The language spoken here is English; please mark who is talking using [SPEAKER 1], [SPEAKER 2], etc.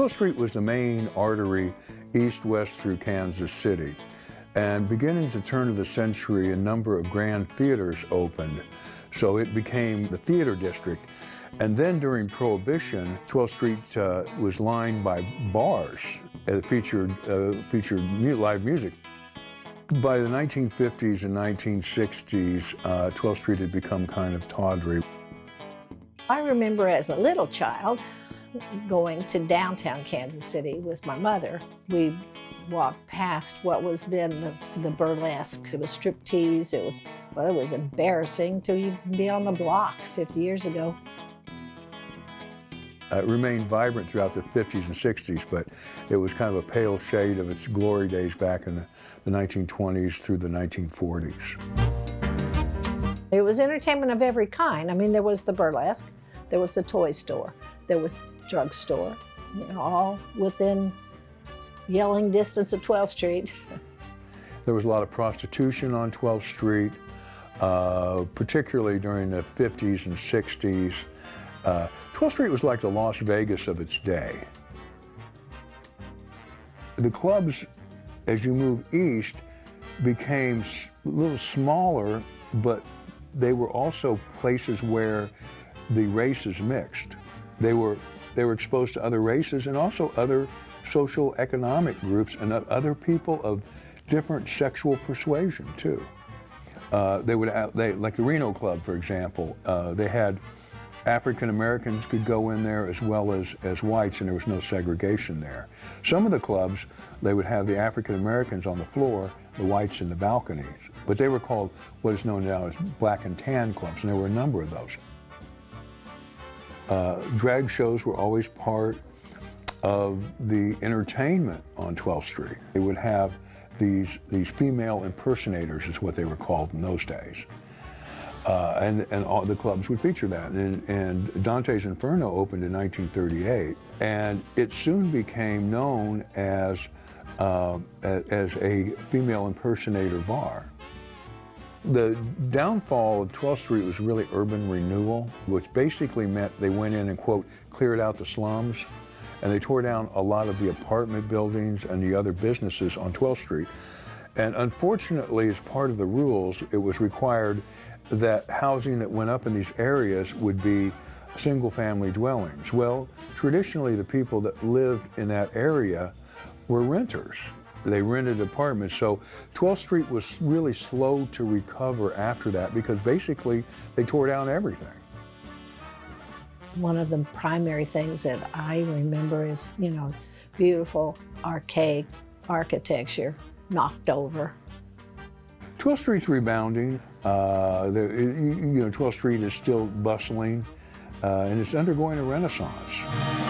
[SPEAKER 1] 12th Street was the main artery east-west through Kansas City. And beginning at the turn of the century, a number of grand theaters opened. So it became the theater district. And then during Prohibition, 12th Street was lined by bars that featured live music. By the 1950s and 1960s, 12th Street had become kind of tawdry.
[SPEAKER 2] I remember as a little child going to downtown Kansas City with my mother. We walked past what was then the burlesque. It was striptease. It was embarrassing to even be on the block 50 years ago.
[SPEAKER 1] It remained vibrant throughout the 50s and 60s, but it was kind of a pale shade of its glory days back in the 1920s through the 1940s.
[SPEAKER 2] It was entertainment of every kind. I mean, there was the burlesque, there was the toy store, there was drugstore, all within yelling distance of 12th Street.
[SPEAKER 1] There was a lot of prostitution on 12th Street, particularly during the 50s and 60s. 12th Street was like the Las Vegas of its day. The clubs, as you move east, became a little smaller, but they were also places where the races mixed. They were exposed to other races and also other social economic groups and other people of different sexual persuasion too. Like the Reno Club, for example, they had African Americans could go in there as well as whites, and there was no segregation there. Some of the clubs, they would have the African Americans on the floor, the whites in the balconies, but they were called what is known now as black and tan clubs, and there were a number of those. Drag shows were always part of the entertainment on 12th Street. They would have these female impersonators, is what they were called in those days. And all the clubs would feature that. And Dante's Inferno opened in 1938, and it soon became known as a female impersonator bar. The downfall of 12th Street was really urban renewal, which basically meant they went in and, quote, cleared out the slums, and they tore down a lot of the apartment buildings and the other businesses on 12th Street. And unfortunately, as part of the rules, it was required that housing that went up in these areas would be single-family dwellings. Well, traditionally, the people that lived in that area were renters. They rented apartments, so 12th Street was really slow to recover after that because basically they tore down everything.
[SPEAKER 2] One of the primary things that I remember is, beautiful archaic architecture knocked over.
[SPEAKER 1] 12th Street's rebounding. 12th Street is still bustling, and it's undergoing a renaissance.